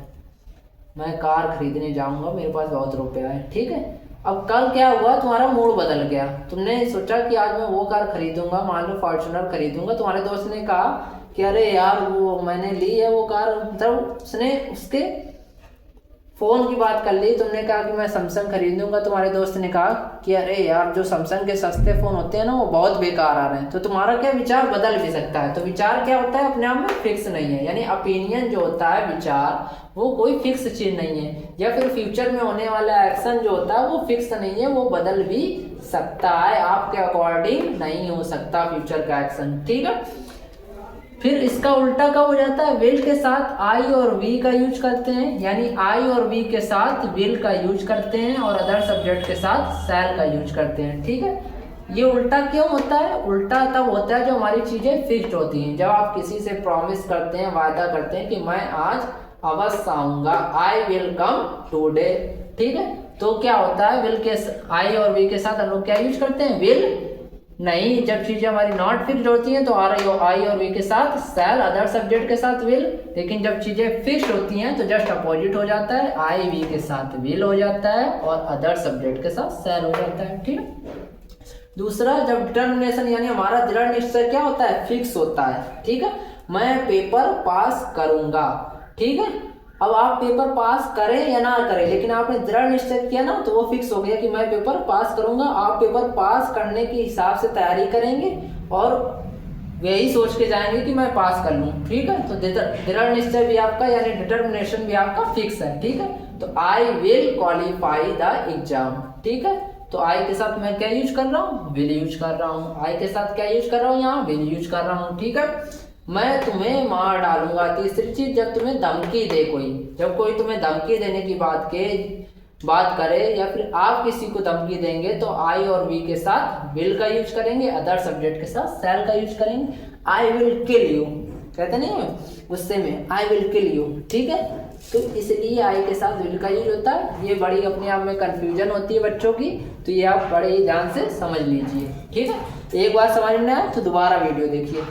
A: मैं कार खरीदने जाऊंगा, मेरे पास बहुत रुपया है, ठीक है। अब कल क्या हुआ, तुम्हारा मूड बदल गया, तुमने सोचा कि आज मैं वो कार खरीदूंगा, मान लो फॉर्च्यूनर खरीदूंगा। तुम्हारे दोस्त ने कहा कि अरे यार वो मैंने ली है वो कार, मतलब उसने उसके फ़ोन की बात कर ली। तुमने कहा कि मैं सैमसंग खरीदूंगा, तुम्हारे दोस्त ने कहा कि अरे यार जो सैमसंग के सस्ते फ़ोन होते हैं ना वो बहुत बेकार आ रहे हैं। तो तुम्हारा क्या विचार बदल भी सकता है। तो विचार क्या होता है, अपने आप में फिक्स नहीं है, यानी ओपिनियन जो होता है, विचार, वो कोई फिक्स चीज़ नहीं है। या फिर फ्यूचर में होने वाला एक्शन जो होता है वो फिक्स नहीं है, वो बदल भी सकता है, आपके अकॉर्डिंग नहीं हो सकता फ्यूचर का एक्शन, ठीक है। फिर इसका उल्टा कब हो जाता है, विल के साथ आई और वी का यूज करते हैं, यानी आई और वी के साथ विल का यूज करते हैं और अदर सब्जेक्ट के साथ शैल का यूज करते हैं, ठीक है। ये उल्टा क्यों होता है, उल्टा तब होता है जब हमारी चीज़ें फिक्स्ड होती हैं। जब आप किसी से प्रॉमिस करते हैं, वादा करते हैं कि मैं आज अवश्य आऊँगा, आई विल कम टुडे, ठीक है। तो क्या होता है, विल के आई और वी के साथ हम लोग क्या यूज करते हैं, विल नहीं। जब चीजें हमारी नॉट फिक्स्ड होती हैं तो आई और वी के साथ शैल, अदर सब्जेक्ट के साथ विल। लेकिन जब चीजें फिक्स्ड होती हैं तो जस्ट अपोजिट हो जाता है, आई वी के साथ विल हो जाता है और अदर सब्जेक्ट के साथ शैल हो जाता है, ठीक है। दूसरा, जब डिटर्मिनेशन यानी हमारा दृढ़ निश्चय क्या होता है, फिक्स होता है, ठीक है। मैं पेपर पास करूंगा, ठीक है। अब आप पेपर पास करें या ना करें, लेकिन आपने दृढ़ निश्चय किया ना तो वो फिक्स हो गया कि मैं पेपर पास करूंगा। आप पेपर पास करने के हिसाब से तैयारी करेंगे और यही सोच के जाएंगे कि मैं पास कर लूँ, ठीक है। तो दृढ़ निश्चय भी आपका यानी डिटर्मिनेशन भी आपका फिक्स है, ठीक है। तो I will qualify the exam, ठीक है। तो आई के साथ मैं क्या यूज कर रहा हूँ, विल यूज कर रहा हूँ। आई के साथ क्या यूज कर रहा हूँ, यहाँ विल यूज कर रहा हूँ, ठीक है। मैं तुम्हें मार डालूंगा। तीसरी चीज, जब तुम्हें धमकी दे कोई, जब कोई तुम्हें धमकी देने की बात करे या फिर आप किसी को धमकी देंगे तो आई और वी के साथ विल का यूज करेंगे, अदर सब्जेक्ट के साथ शैल का यूज करेंगे। आई विल किल यू कहते नहीं है गुस्से में, आई विल किल यू, ठीक है। तो इसलिए आई के साथ विल का यूज होता है। ये बड़ी अपने आप में कंफ्यूजन होती है बच्चों की, तो ये आप बड़े ही ध्यान से समझ लीजिए, ठीक है। एक बार समझ में आया तो दोबारा वीडियो देखिए।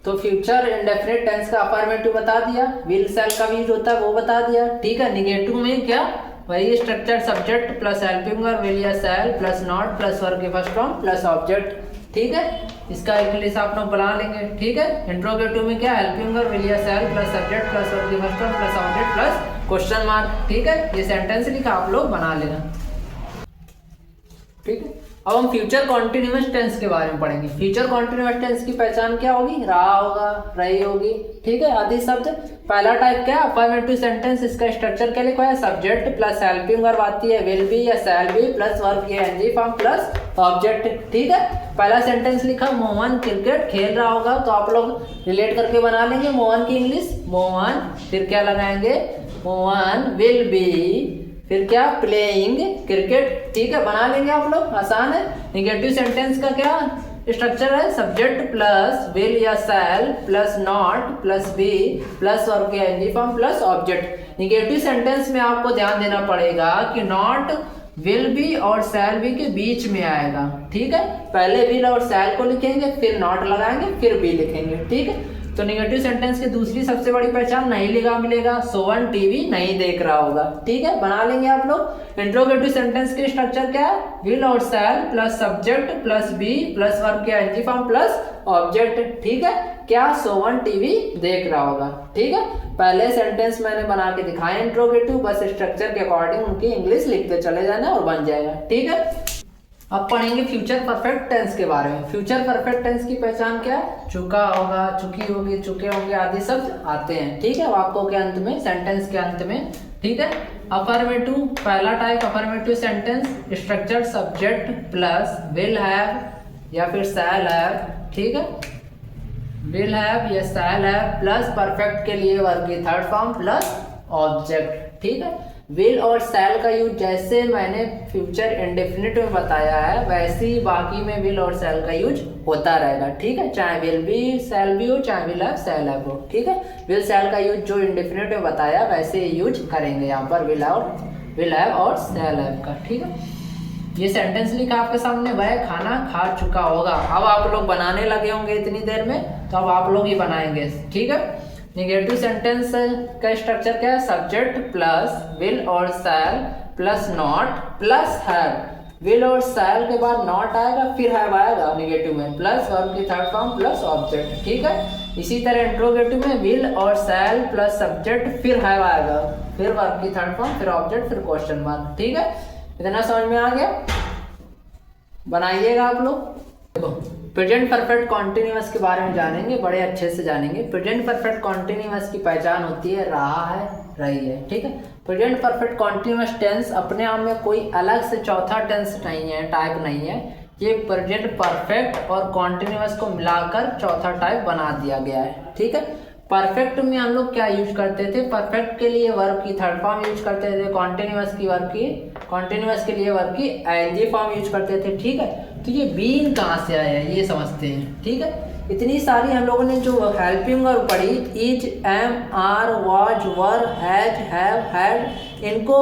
A: तो फ्यूचर इंडेफिनिट टेंस का अफर्मेटिव बता दिया, विल शैल का भी यूज होता है वो बता दिया, ठीक है। निगेटिव में क्या, वही structure subject plus helping verb will या shall plus not plus verb के फर्स्ट फॉर्म प्लस ऑब्जेक्ट, ठीक है। इसका इंग्लिश आप लोग बना लेंगे, ठीक है। इंट्रोगेटिव में क्या, हेल्पिंग वर्ब विल या shall plus subject plus verb के first form plus object plus question mark, ठीक है। ये सेंटेंस लिखा आप लोग बना लेना, ठीक है। अब हम फ्यूचर कॉन्टिन्यूअस टेंस के बारे में पढ़ेंगे। फ्यूचर कॉन्टिन्यूअस टेंस की पहचान क्या होगी, रहा होगा, रही होगी, ठीक है, आदि शब्द। पहला टाइप क्या है, अफर्मेटिव सेंटेंस। इसका स्ट्रक्चर क्या लिखा है, सब्जेक्ट प्लस हेल्पिंग वर्ब आती है विल बी या शैल बी प्लस वर्ब की एनजी फॉर्म प्लस ऑब्जेक्ट, ठीक है। पहला सेंटेंस लिखा, मोहन क्रिकेट खेल रहा होगा, तो आप लोग रिलेट करके बना लेंगे मोहन की इंग्लिश, मोहन, फिर क्या लगाएंगे, मोहन विल बी, फिर क्या, प्लेइंग क्रिकेट, ठीक है, बना लेंगे आप लोग, आसान है। निगेटिव सेंटेंस का क्या स्ट्रक्चर है, सब्जेक्ट प्लस विल या shall plus not plus be plus verb के NG form plus object. Negative sentence में आपको ध्यान देना पड़ेगा कि नॉट विल बी और शैल बी के बीच में आएगा, ठीक है। पहले विल और शैल को लिखेंगे, फिर नॉट लगाएंगे, फिर बी लिखेंगे, ठीक है। तो निगेटिव सेंटेंस की दूसरी सबसे बड़ी पहचान नहीं लिखा मिलेगा, सोवन टीवी नहीं देख रहा होगा, ठीक है, बना लेंगे आप लोग। इंट्रोगेटिव सेंटेंस के स्ट्रक्चर क्या है, विल और shall plus subject plus be plus verb के एनजी फॉर्म प्लस ऑब्जेक्ट, ठीक है। क्या, सोवन टीवी देख रहा होगा, ठीक है। पहले सेंटेंस मैंने बना के दिखाया इंट्रोगेटिव, बस स्ट्रक्चर के अकॉर्डिंग उनकी इंग्लिश लिखते चले जाना और बन जाएगा, ठीक है। अब पढ़ेंगे फ्यूचर परफेक्ट टेंस के बारे में। फ्यूचर परफेक्ट टेंस की पहचान क्या है, चुका होगा, चुकी होगी, चुके होंगे आदि शब्द आते हैं, ठीक है, वाक्यों के अंत में, सेंटेंस के अंत में, ठीक है। अफर्मेटिव, पहला type affirmative sentence, structure subject plus will have या फिर शैल हैव, ठीक है, विल हैव या शैल हैव प्लस परफेक्ट के लिए वर्ब की थर्ड फॉर्म प्लस ऑब्जेक्ट, ठीक है। विल और शैल का यूज जैसे मैंने फ्यूचर इंडेफिनिट में बताया है वैसे ही बाकी में विल और शैल का यूज होता रहेगा, ठीक है। चाहे विल बी शैल बी हो, चाहे विल हैव शैल हैव हो, ठीक है। विल शैल का यूज जो इंडेफिनिट में बताया वैसे ही यूज करेंगे यहाँ पर विल हैव और शैल हैव का, ठीक है। ये सेंटेंस लिखा आपके सामने, वह खाना खा चुका होगा। अब आप लोग बनाने लगे होंगे इतनी देर में, तो अब आप लोग ही बनाएंगे, ठीक है। निगेटिव सेंटेंस का स्ट्रक्चर क्या है? सब्जेक्ट प्लस विल और shall plus not plus have. Will और शैल के बाद नॉट आएगा, फिर हैव आएगा निगेटिव में, प्लस वर्ब की थर्ड फॉर्म प्लस ऑब्जेक्ट। ठीक है, इसी तरह इंट्रोगेटिव में विल और शैल प्लस सब्जेक्ट फिर हैव आएगा, फिर वर्ब की थर्ड फॉर्म, फिर ऑब्जेक्ट, फिर क्वेश्चन मार्क। ठीक है, इतना समझ में आ गया? बनाइएगा आप लोग। देखो, प्रेजेंट परफेक्ट कॉन्टिन्यूअस के बारे में जानेंगे, बड़े अच्छे से जानेंगे। प्रेजेंट परफेक्ट कॉन्टिन्यूअस की पहचान होती है रहा है, रही है। ठीक है, प्रेजेंट परफेक्ट कॉन्टिन्यूअस टेंस अपने आप में कोई अलग से चौथा टेंस नहीं है, टाइप नहीं है। ये प्रेजेंट परफेक्ट और कॉन्टिन्यूअस को मिलाकर चौथा टाइप बना दिया गया है। ठीक है, परफेक्ट में हम लोग क्या यूज करते थे? परफेक्ट के लिए वर्ब की थर्ड फॉर्म यूज करते थे, कॉन्टिन्यूअस के लिए वर्ब की आईएनजी फॉर्म यूज करते थे। ठीक है, तो ये बीन कहाँ से आया है ये समझते हैं। ठीक है, इतनी सारी हम लोगों ने जो हेल्पिंग वर्ब पढ़ी, is, am, are, was, were, has, have, had, इनको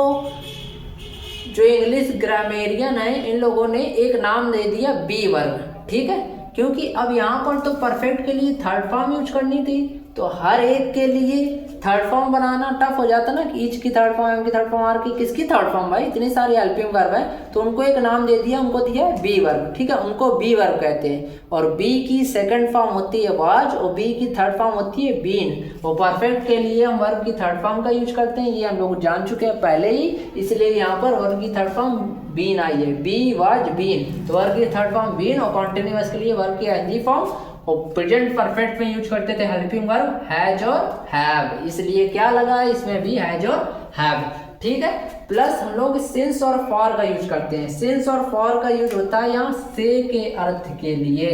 A: जो इंग्लिश ग्रामेरियन है इन लोगों ने एक नाम दे दिया बी वर्ब। ठीक है, क्योंकि अब यहाँ पर तो परफेक्ट के लिए थर्ड फॉर्म यूज करनी थी, तो हर एक के लिए थर्ड फॉर्म बनाना टफ हो जाता ना, कि ईच की थर्ड फॉर्म, एम की थर्ड फॉर्म, आर की, किसकी थर्ड फॉर्म भाई? इतनी सारी हेल्पिंग वर्ब है, तो उनको एक नाम दे दिया, उनको दिया बी वर्ब। ठीक है, उनको बी वर्ब कहते हैं। और बी की सेकंड फॉर्म होती है वाज और बी की थर्ड फॉर्म होती है बीन। और परफेक्ट के लिए हम वर्ब की थर्ड फॉर्म का यूज करते हैं, ये हम लोग जान चुके हैं पहले ही, इसलिए यहाँ पर वर्ब की थर्ड फॉर्म बीन आई है, बी वाज बीन। तो वर्ब की थर्ड फॉर्म बीन और कॉन्टिन्यूअस के लिए वर्ब की एनजी फॉर्म। और प्रेजेंट परफेक्ट में यूज करते थे हेल्पिंग वर्ब हैज और हैव, इसलिए क्या लगा है इसमें भी हैज और हैव। ठीक है, प्लस हम लोग सिंस और फॉर का यूज करते हैं। सिंस और फॉर का यूज होता है यहाँ से के अर्थ के लिए,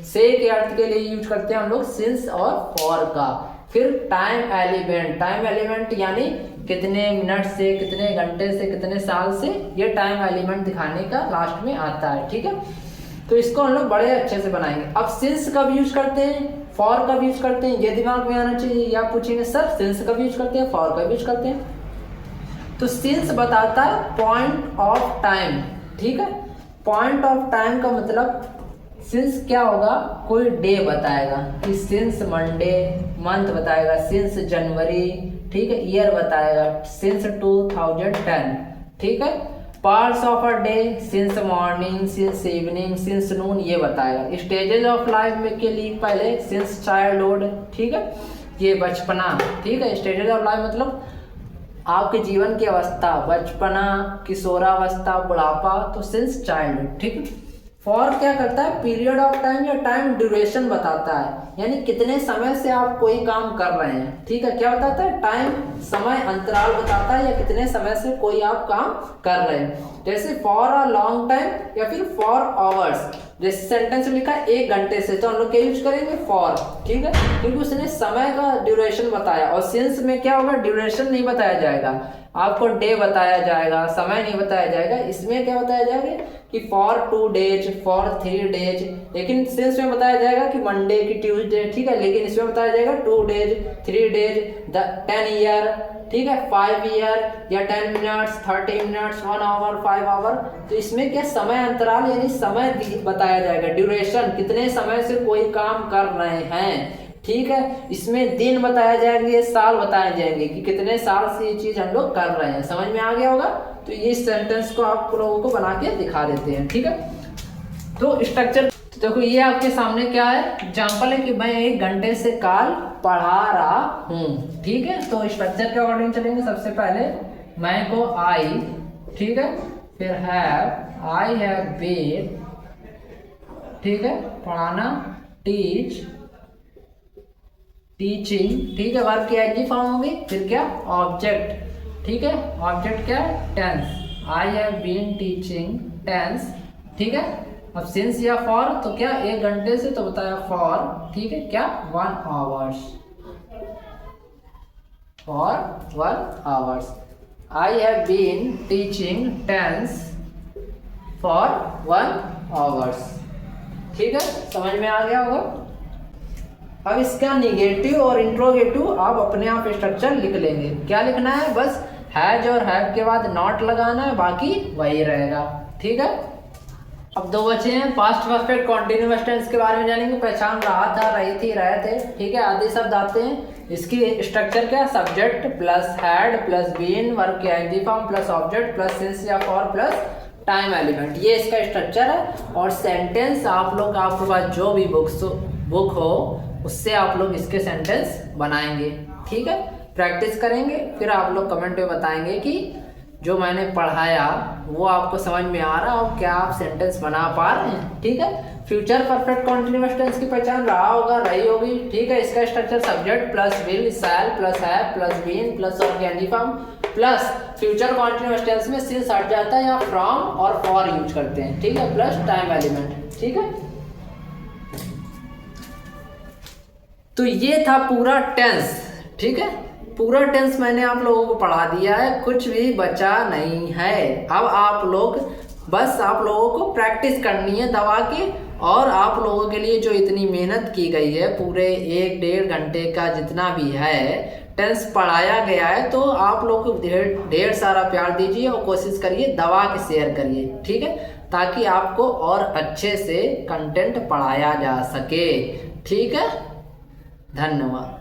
A: से के अर्थ के लिए यूज करते हैं हम लोग सिंस और फॉर का। फिर टाइम एलिमेंट यानी कितने मिनट से, कितने घंटे से, कितने साल से, ये टाइम एलिमेंट दिखाने का लास्ट में आता है। ठीक है, तो इसको हम लोग बड़े अच्छे से बनाएंगे। अब सिंस कब यूज करते हैं, फॉर कब यूज करते हैं, ये दिमाग में आना चाहिए। या पूछेंगे सर सिंस कब यूज करते हैं, फॉर कब यूज करते हैं? तो सिंस बताता है पॉइंट ऑफ टाइम। ठीक है, पॉइंट ऑफ टाइम का मतलब सिंस क्या होगा? कोई डे बताएगा, कि सिंस मंडे, मंथ बताएगा सिंस जनवरी। ठीक है, ईयर बताएगा सिंस 2010। ठीक है, parts of a day since morning, since evening, since noon, ये बताएगा। स्टेजेस ऑफ लाइफ में के लिए पहले सिंस चाइल्डहुड। ठीक है, ये बचपना। ठीक है, स्टेजेस ऑफ लाइफ मतलब आपके जीवन की अवस्था, बचपना, किशोरावस्था, बुढ़ापा, तो सिंस चाइल्डहुड। ठीक है, फॉर क्या करता है? पीरियड ऑफ टाइम या टाइम ड्यूरेशन बताता है, यानी कितने समय से आप कोई काम कर रहे हैं। ठीक है, क्या बताता है? टाइम, समय अंतराल बताता है, या कितने समय से कोई आप काम कर रहे हैं। जैसे फॉर अ लॉन्ग टाइम या फिर फॉर आवर्स। जैसे सेंटेंस में लिखा है 1 घंटे से, तो हम लोग क्या यूज करेंगे? फॉर। ठीक है, क्योंकि उसने समय का ड्यूरेशन बताया। और सिंस में क्या होगा? ड्यूरेशन नहीं बताया जाएगा, आपको डे बताया जाएगा, समय नहीं बताया जाएगा। इसमें क्या बताया जाएगा कि फॉर 2 डेज, फॉर 3 डेज, लेकिन सिंस में बताया जाएगा कि मंडे की ट्यूसडे। ठीक है, लेकिन इसमें बताया जाएगा 2 डेज, 3 डेज, 10 ईयर। ठीक है, 5 ईयर या 10 मिनट्स, 30 मिनट्स, 1 आवर, 5 आवर। तो इसमें क्या समय अंतराल यानी समय बताया जाएगा, ड्यूरेशन, कितने समय से कोई काम कर रहे हैं। ठीक है, इसमें दिन बताया जाएंगे, साल बताए जाएंगे कि कितने साल से ये चीज हम लोग कर रहे हैं। समझ में आ गया होगा? तो ये सेंटेंस को आप लोगों को बना के दिखा देते हैं। ठीक है, तो स्ट्रक्चर देखो, ये आपके सामने क्या है? एग्जाम्पल है कि मैं 1 घंटे से काल पढ़ा रहा हूँ। ठीक है, तो स्ट्रक्चर के अकॉर्डिंग चलेंगे। सबसे पहले मैं को आई, ठीक है, फिर हैव, आई हैव बीन, ठीक है, पढ़ाना, टीच, टीचिंग। ठीक है, वर्ब की एनजी फॉर्म होगी। फिर क्या? ऑब्जेक्ट। ठीक है, ऑब्जेक्ट क्या है? Tense. I have been teaching, tense. ठीक है, अब सिंस या फॉर, तो क्या 1 घंटे से, तो बताया फॉर। ठीक है, क्या? 1 hours, for 1 hours. I have been teaching tense for 1 hours. ठीक है, समझ में आ गया होगा? अब इसका निगेटिव और इंट्रोगेटिव आप अपने आप स्ट्रक्चर लिख लेंगे। क्या लिखना है? बस हैज और हैव के बाद नॉट लगाना है, बाकी वही रहेगा। ठीक है, अब 2 बचे हैं। पास्ट परफेक्ट कॉन्टिन्यूअस टेंस के बारे में जानेंगे। पहचान रहा था, रही थी, रहे थे। ठीक है, आदि शब्द आते हैं इसकी स्ट्रक्चर क्या, subject plus has plus been, verb के ING form plus object plus since या फॉर प्लस टाइम एलिमेंट, ये इसका स्ट्रक्चर है। और सेंटेंस आप लोग, आपके पास जो भी बुक हो उससे आप लोग इसके सेंटेंस बनाएंगे, ठीक है। प्रैक्टिस करेंगे, फिर आप लोग कमेंट में बताएंगे कि जो मैंने पढ़ाया वो आपको समझ में आ रहा और क्या आप सेंटेंस बना पा रहे हैं, ठीक है। फ्यूचर परफेक्ट कॉन्टिन्यूअस टेंस की पहचान रहा होगा, रही होगी, ठीक है। इसका structure subject plus will shall plus have plus been plus organic form plus future continuous tense में सिंस हट जाता है या फ्रॉम और फॉर यूज करते हैं, ठीक है, प्लस टाइम एलिमेंट, ठीक है। तो ये था पूरा टेंस, ठीक है। पूरा टेंस मैंने आप लोगों को पढ़ा दिया है, कुछ भी बचा नहीं है। अब आप लोग बस आप लोगों को प्रैक्टिस करनी है दबा के, और आप लोगों के लिए जो इतनी मेहनत की गई है, पूरे 1-1.5 घंटे का जितना भी है टेंस पढ़ाया गया है, तो आप लोग को ढेर सारा प्यार दीजिए और कोशिश करिए दबा के शेयर करिए, ठीक है, ताकि आपको और अच्छे से कंटेंट पढ़ाया जा सके, ठीक है। धन्यवाद।